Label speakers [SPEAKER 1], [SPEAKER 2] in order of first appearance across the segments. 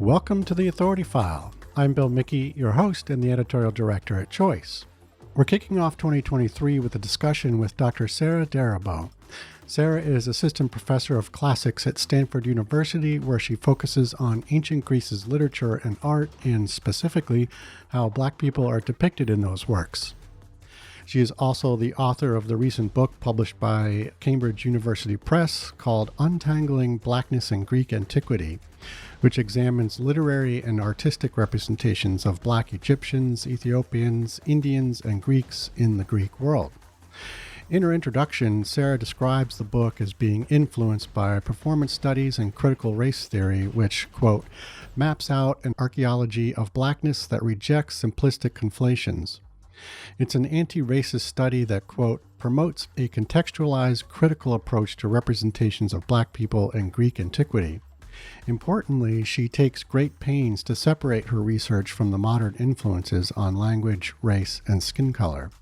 [SPEAKER 1] Welcome to the Authority File. I'm Bill Mickey, your host and the editorial director at Choice. We're kicking off 2023 with a discussion with Dr. Sarah Derbew. Sarah is assistant professor of classics at Stanford University, where she focuses on ancient Greece's literature and art, and specifically how Black people are depicted in those works. She is also the author of the recent book published by Cambridge University Press called Untangling Blackness in Greek Antiquity, which examines literary and artistic representations of Black Egyptians, Ethiopians, Indians, and Greeks in the Greek world. In her introduction, Sarah describes the book as being influenced by performance studies and critical race theory, which, quote, maps out an archaeology of Blackness that rejects simplistic conflations. It's an anti-racist study that, quote, promotes a contextualized, critical approach to representations of Black people in Greek antiquity. Importantly, she takes great pains to separate her research from the modern influences on language, race, and skin color.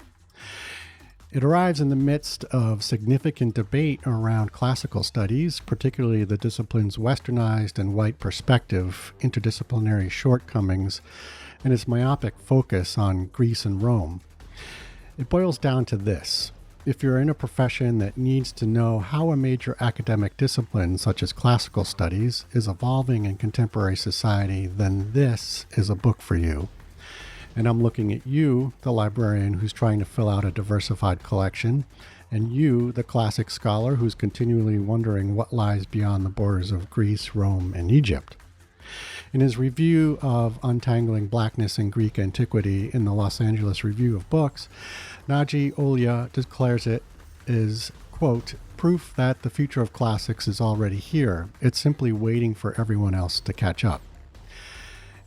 [SPEAKER 1] It arrives in the midst of significant debate around classical studies, particularly the discipline's westernized and white perspective, interdisciplinary shortcomings, and its myopic focus on Greece and Rome. It boils down to this. If you're in a profession that needs to know how a major academic discipline, such as classical studies, is evolving in contemporary society, then this is a book for you. And I'm looking at you, the librarian who's trying to fill out a diversified collection, and you, the classic scholar who's continually wondering what lies beyond the borders of Greece, Rome, and Egypt. In his review of Untangling Blackness in Greek Antiquity in the Los Angeles Review of Books, Naji Olya declares it is, quote, proof that the future of classics is already here. It's simply waiting for everyone else to catch up.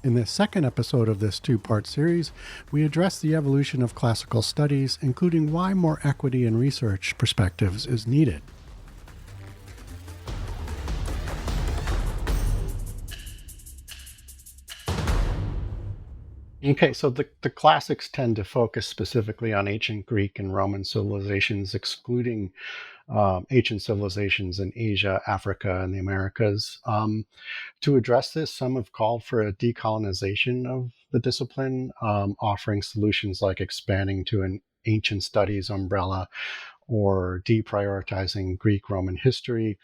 [SPEAKER 1] In the second episode of this two-part series, we address the evolution of classical studies, including why more equity in research perspectives is needed. Okay, so the classics tend to focus specifically on ancient Greek and Roman civilizations, excluding ancient civilizations in Asia, Africa, and the Americas. To address this, some have called for a decolonization of the discipline, offering solutions like expanding to an ancient studies umbrella or deprioritizing Greek-Roman history.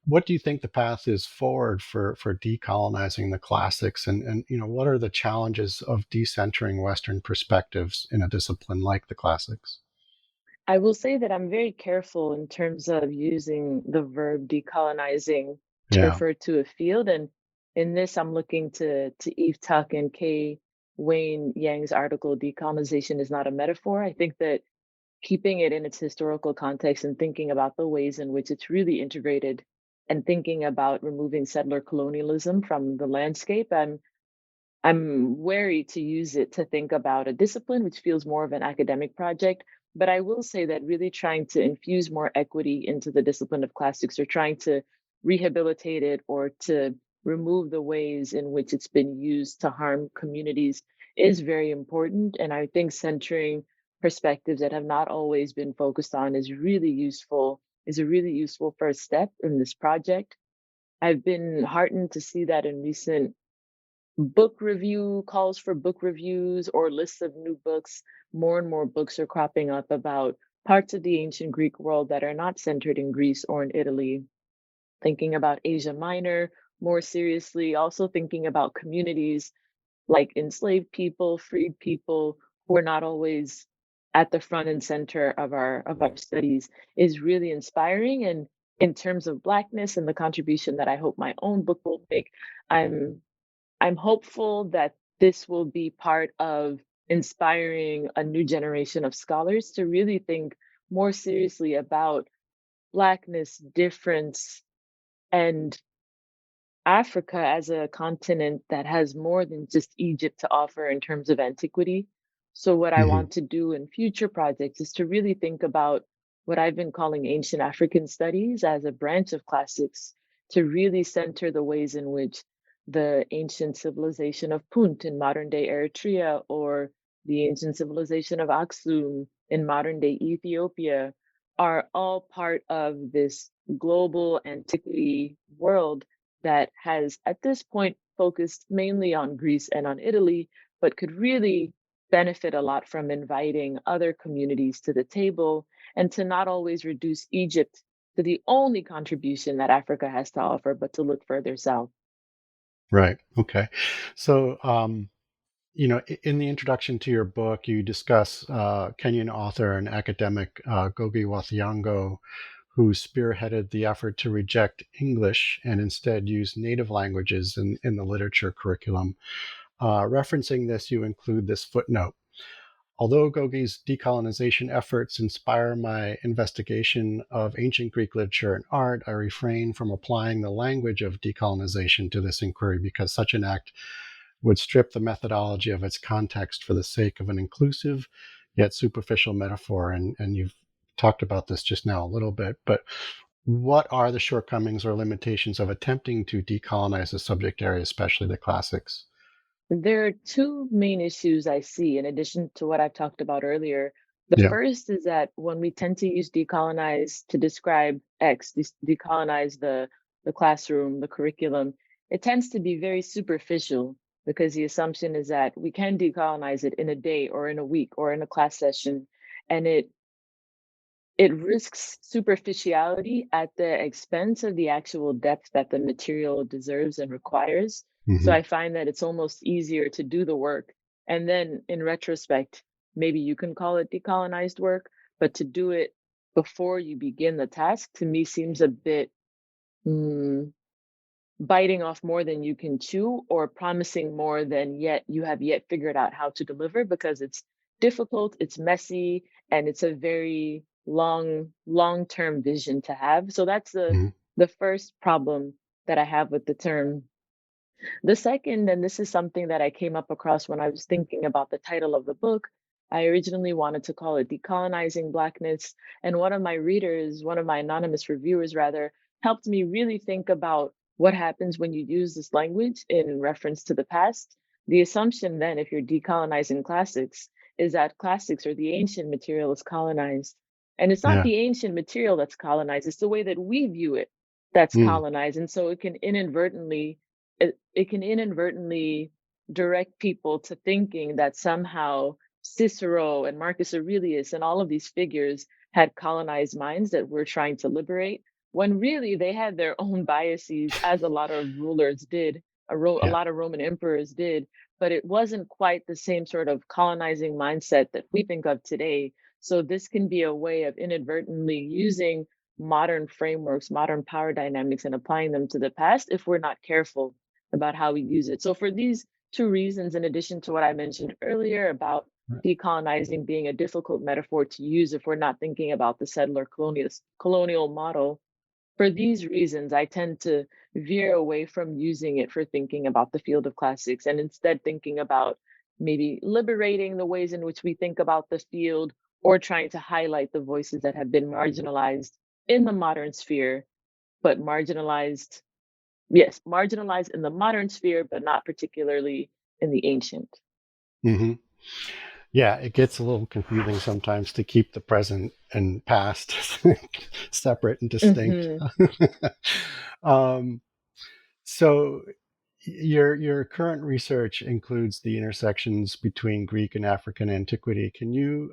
[SPEAKER 1] What do you think the path is forward for decolonizing the classics, and what are the challenges of decentering Western perspectives in a discipline like the classics?
[SPEAKER 2] I will say that I'm very careful in terms of using the verb decolonizing to
[SPEAKER 1] Yeah.
[SPEAKER 2] refer to a field. And in this, I'm looking to Eve Tuck and Kay Wayne Yang's article, Decolonization is Not a Metaphor. I think that keeping it in its historical context and thinking about the ways in which it's really integrated and thinking about removing settler colonialism from the landscape, I'm wary to use it to think about a discipline, which feels more of an academic project. But I will say that really trying to infuse more equity into the discipline of classics or trying to rehabilitate it or to remove the ways in which it's been used to harm communities is very important. And I think centering perspectives that have not always been focused on is a really useful first step in this project. I've been heartened to see that in recent book review calls for book reviews or lists of new books, more and more books are cropping up about parts of the ancient Greek world that are not centered in Greece or in Italy, thinking about Asia Minor more seriously, also thinking about communities like enslaved people, freed people who are not always at the front and center of our studies is really inspiring. And in terms of Blackness and the contribution that I hope my own book will make, I'm I'm hopeful that this will be part of inspiring a new generation of scholars to really think more seriously about Blackness, difference, and Africa as a continent that has more than just Egypt to offer in terms of antiquity. So, what I
[SPEAKER 1] Hmm.
[SPEAKER 2] want to do in future projects is to really think about what I've been calling ancient African studies as a branch of classics to really center the ways in which the ancient civilization of Punt in modern day Eritrea or the ancient civilization of Aksum in modern day Ethiopia are all part of this global antiquity world that has, at this point, focused mainly on Greece and on Italy, but could really benefit a lot from inviting other communities to the table and to not always reduce Egypt to the only contribution that Africa has to offer, but to look further south.
[SPEAKER 1] Right. Okay. So, in the introduction to your book, you discuss Kenyan author and academic Gogi wa Thiong'o, who spearheaded the effort to reject English and instead use native languages in the literature curriculum. Referencing this, you include this footnote. Although Gogi's decolonization efforts inspire my investigation of ancient Greek literature and art, I refrain from applying the language of decolonization to this inquiry because such an act would strip the methodology of its context for the sake of an inclusive yet superficial metaphor. And you've talked about this just now a little bit, but what are the shortcomings or limitations of attempting to decolonize the subject area, especially the classics?
[SPEAKER 2] There are two main issues I see in addition to what I've talked about earlier. The
[SPEAKER 1] Yeah.
[SPEAKER 2] first is that when we tend to use decolonize to describe X, decolonize the classroom, the curriculum, it tends to be very superficial because the assumption is that we can decolonize it in a day or in a week or in a class session. And it risks superficiality at the expense of the actual depth that the material deserves and requires. So
[SPEAKER 1] Hmm.
[SPEAKER 2] I find that it's almost easier to do the work. And then in retrospect, maybe you can call it decolonized work, but to do it before you begin the task to me seems a bit mm, biting off more than you can chew or promising more than yet you have yet figured out how to deliver because it's difficult, it's messy, and it's a very long-term vision to have. So that's
[SPEAKER 1] Hmm.
[SPEAKER 2] the first problem that I have with the term. The second, and this is something that I came up across when I was thinking about the title of the book, I originally wanted to call it Decolonizing Blackness. And one of my readers, one of my anonymous reviewers rather, helped me really think about what happens when you use this language in reference to the past. The assumption then, if you're decolonizing classics, is that classics or the ancient material is colonized. And it's not
[SPEAKER 1] Yeah.
[SPEAKER 2] the ancient material that's colonized, it's the way that we view it that's
[SPEAKER 1] Mm.
[SPEAKER 2] colonized. And so it can inadvertently direct people to thinking that somehow Cicero and Marcus Aurelius and all of these figures had colonized minds that we're trying to liberate, when really they had their own biases, as a lot of rulers did, a
[SPEAKER 1] Yeah.
[SPEAKER 2] lot of Roman emperors did, but it wasn't quite the same sort of colonizing mindset that we think of today. So this can be a way of inadvertently using modern frameworks, modern power dynamics, and applying them to the past if we're not careful about how we use it. So for these two reasons, in addition to what I mentioned earlier about
[SPEAKER 1] Right.
[SPEAKER 2] decolonizing being a difficult metaphor to use if we're not thinking about the settler colonial model, for these reasons, I tend to veer away from using it for thinking about the field of classics and instead thinking about maybe liberating the ways in which we think about the field or trying to highlight the voices that have been marginalized in the modern sphere, but marginalized. Yes, marginalized in the modern sphere, but not particularly in the ancient.
[SPEAKER 1] Hmm. Yeah, it gets a little confusing sometimes to keep the present and past separate and distinct.
[SPEAKER 2] Hmm.
[SPEAKER 1] um, so your current research includes the intersections between Greek and African antiquity. Can you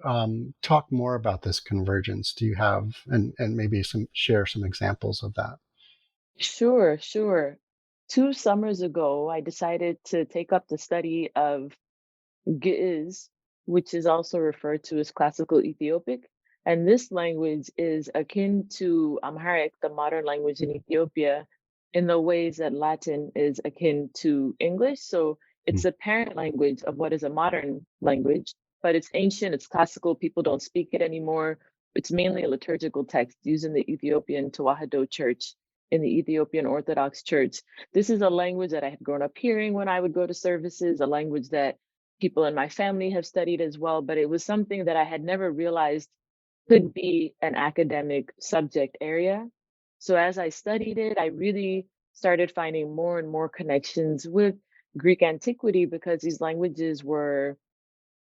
[SPEAKER 1] talk more about this convergence? Do you have and maybe some share some examples of that?
[SPEAKER 2] Sure, sure. 2 summers ago, I decided to take up the study of Ge'ez, which is also referred to as Classical Ethiopic. And this language is akin to Amharic, the modern language in Ethiopia, in the ways that Latin is akin to English. So it's
[SPEAKER 1] Mm.
[SPEAKER 2] a parent language of what is a modern language, but it's ancient, it's classical, people don't speak it anymore. It's mainly a liturgical text used in the Ethiopian Tewahedo Church, in the Ethiopian Orthodox Church. This is a language that I had grown up hearing when I would go to services, a language that people in my family have studied as well, but it was something that I had never realized could be an academic subject area. So as I studied it, I really started finding more and more connections with Greek antiquity because these languages were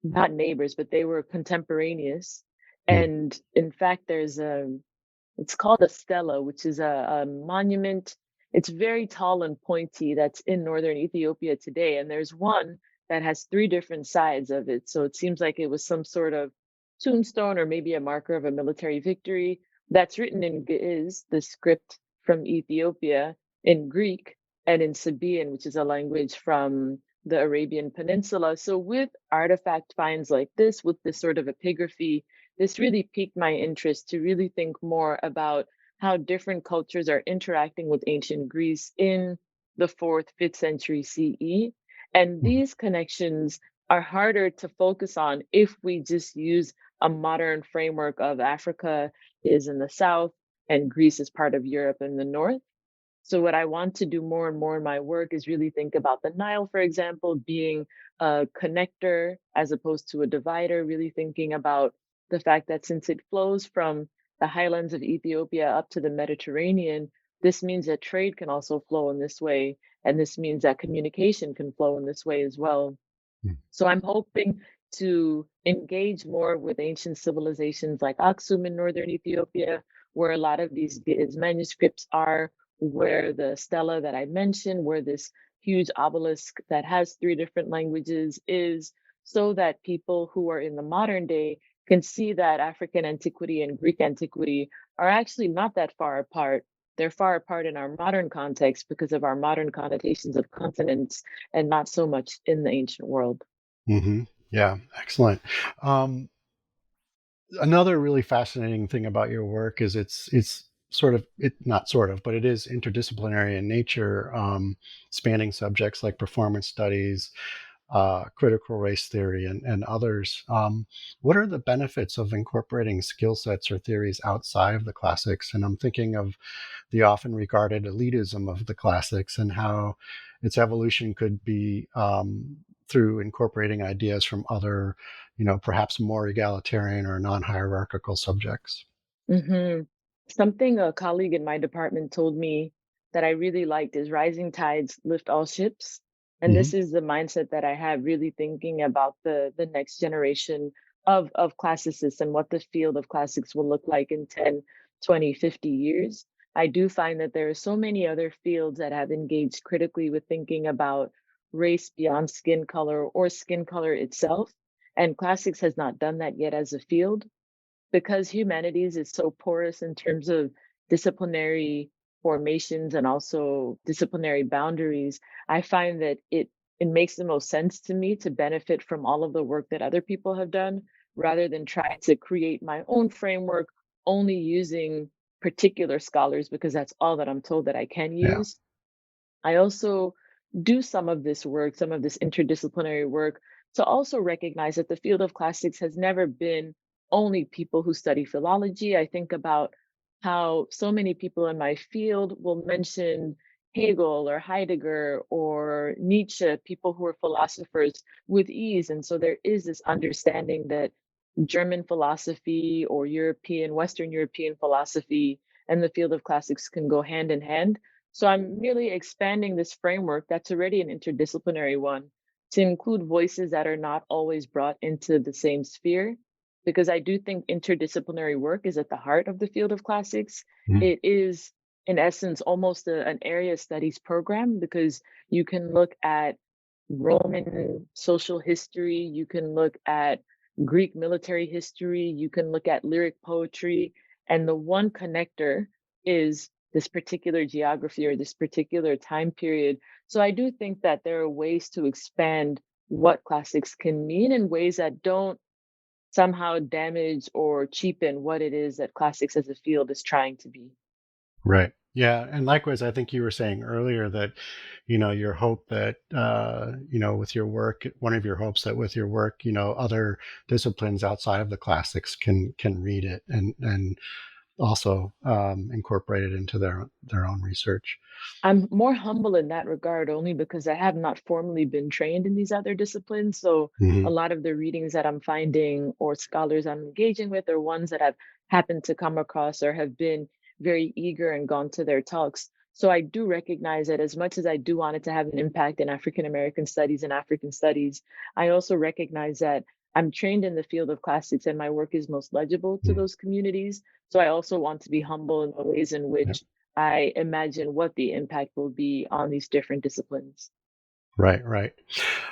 [SPEAKER 2] not neighbors, but they were contemporaneous.
[SPEAKER 1] Mm.
[SPEAKER 2] And in fact, it's called a stela, which is a monument It's very tall and pointy that's in northern Ethiopia today. And there's one that has three different sides of it. So it seems like it was some sort of tombstone or maybe a marker of a military victory that's written in Ge'ez, the script from Ethiopia, in Greek, and in Sabaean, which is a language from the Arabian Peninsula. So with artifact finds like this, with this sort of epigraphy, this really piqued my interest to really think more about how different cultures are interacting with ancient Greece in the fourth, fifth century CE. And
[SPEAKER 1] Mhm.
[SPEAKER 2] these connections are harder to focus on if we just use a modern framework of Africa is in the south and Greece is part of Europe in the north. So what I want to do more and more in my work is really think about the Nile, for example, being a connector as opposed to a divider, really thinking about the fact that since it flows from the highlands of Ethiopia up to the Mediterranean, this means that trade can also flow in this way. And this means that communication can flow in this way as well.
[SPEAKER 1] Mm.
[SPEAKER 2] So I'm hoping to engage more with ancient civilizations like Aksum in northern Ethiopia, where a lot of these manuscripts are, where the stela that I mentioned, where this huge obelisk that has three different languages is, so that people who are in the modern day can see that African antiquity and Greek antiquity are actually not that far apart. They're far apart in our modern context because of our modern connotations of continents and not so much in the ancient world.
[SPEAKER 1] Hmm. Yeah, excellent. Um, Another really fascinating thing about your work is it's sort of it not sort of, but it is interdisciplinary in nature, spanning subjects like performance studies, critical race theory, and others. What are the benefits of incorporating skill sets or theories outside of the classics? And I'm thinking of the often regarded elitism of the classics and how its evolution could be through incorporating ideas from other, perhaps more egalitarian or non-hierarchical subjects.
[SPEAKER 2] hmm Something a colleague in my department told me that I really liked is rising tides lift all ships. And
[SPEAKER 1] Hmm.
[SPEAKER 2] this is the mindset that I have really thinking about the next generation of classicists and what the field of classics will look like in 10, 20, 50 years. I do find that there are so many other fields that have engaged critically with thinking about race beyond skin color or skin color itself. And classics has not done that yet as a field because humanities is so porous in terms of disciplinary formations and also disciplinary boundaries, I find that it makes the most sense to me to benefit from all of the work that other people have done rather than try to create my own framework only using particular scholars because that's all that I'm told that I can
[SPEAKER 1] Yeah.
[SPEAKER 2] use. I also do some of this work, some of this interdisciplinary work, to also recognize that the field of classics has never been only people who study philology. I think about how so many people in my field will mention Hegel or Heidegger or Nietzsche, people who are philosophers with ease. And so there is this understanding that German philosophy or European, Western European philosophy and the field of classics can go hand in hand. So I'm really expanding this framework that's already an interdisciplinary one to include voices that are not always brought into the same sphere, because I do think interdisciplinary work is at the heart of the field of classics.
[SPEAKER 1] Mhm.
[SPEAKER 2] It is, in essence, almost an area studies program because you can look at Roman social history, you can look at Greek military history, you can look at lyric poetry, and the one connector is this particular geography or this particular time period. So I do think that there are ways to expand what classics can mean in ways that don't somehow damage or cheapen what it is that classics as a field is trying to be.
[SPEAKER 1] Right. Yeah. And likewise, I think you were saying earlier that, your hope that, with your work, one of your hopes that with your work, other disciplines outside of the classics can read it and also incorporate it into their own research.
[SPEAKER 2] I'm more humble in that regard only because I have not formally been trained in these other disciplines. So
[SPEAKER 1] Hmm.
[SPEAKER 2] a lot of the readings that I'm finding or scholars I'm engaging with are ones that I've happened to come across or have been very eager and gone to their talks. So I do recognize that as much as I do want it to have an impact in African American studies and African studies, I also recognize that I'm trained in the field of classics and my work is most legible to those communities. So I also want to be humble in the ways in which I imagine what the impact will be on these different disciplines.
[SPEAKER 1] Right, right.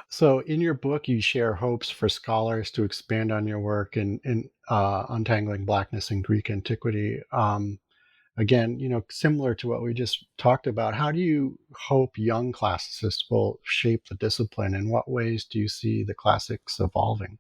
[SPEAKER 1] So in your book, you share hopes for scholars to expand on your work in untangling Blackness in Greek antiquity. Again, similar to what we just talked about, how do you hope young classicists will shape the discipline? In what ways do you see the classics evolving?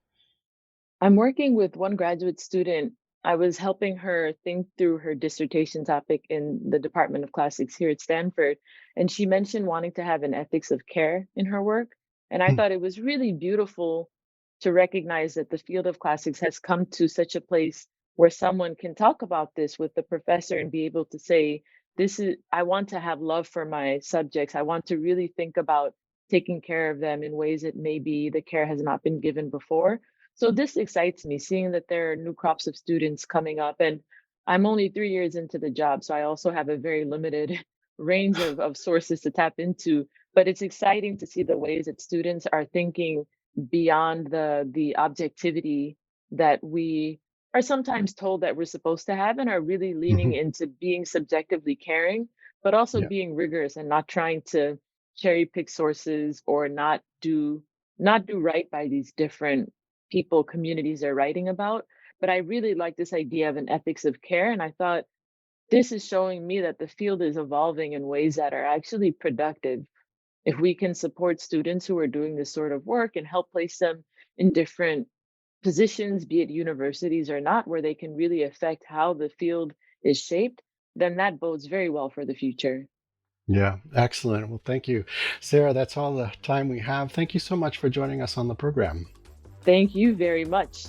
[SPEAKER 2] I'm working with one graduate student. I was helping her think through her dissertation topic in the Department of Classics here at Stanford. And she mentioned wanting to have an ethics of care in her work. And I
[SPEAKER 1] Hmm.
[SPEAKER 2] thought it was really beautiful to recognize that the field of classics has come to such a place where someone can talk about this with the professor and be able to say, I want to have love for my subjects. I want to really think about taking care of them in ways that maybe the care has not been given before. So this excites me, seeing that there are new crops of students coming up. And I'm only 3 years into the job, so I also have a very limited range of sources to tap into. But it's exciting to see the ways that students are thinking beyond the objectivity that we are sometimes told that we're supposed to have, and are really leaning
[SPEAKER 1] Hmm.
[SPEAKER 2] into being subjectively caring, but also
[SPEAKER 1] Yeah.
[SPEAKER 2] being rigorous and not trying to cherry pick sources or not do right by these different people, communities are writing about. But I really like this idea of an ethics of care. And I thought this is showing me that the field is evolving in ways that are actually productive. If we can support students who are doing this sort of work and help place them in different positions, be it universities or not, where they can really affect how the field is shaped, then that bodes very well for the future.
[SPEAKER 1] Yeah. Excellent. Well, thank you, Sarah. That's all the time we have. Thank you so much for joining us on the program.
[SPEAKER 2] Thank you very much.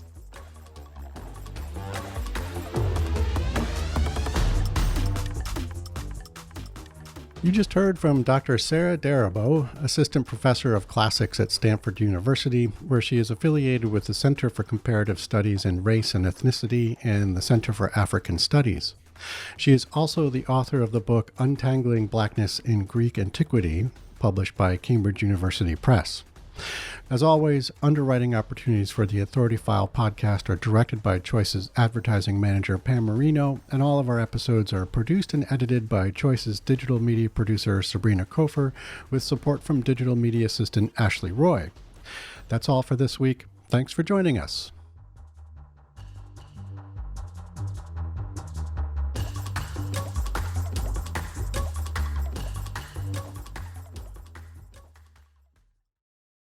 [SPEAKER 1] You just heard from Dr. Sarah Derbew, Assistant Professor of Classics at Stanford University, where she is affiliated with the Center for Comparative Studies in Race and Ethnicity and the Center for African Studies. She is also the author of the book Untangling Blackness in Greek Antiquity, published by Cambridge University Press. As always, underwriting opportunities for the Authority File podcast are directed by Choice's advertising manager, Pam Marino, and all of our episodes are produced and edited by Choice's digital media producer, Sabrina Kofer, with support from digital media assistant Ashley Roy. That's all for this week. Thanks for joining us.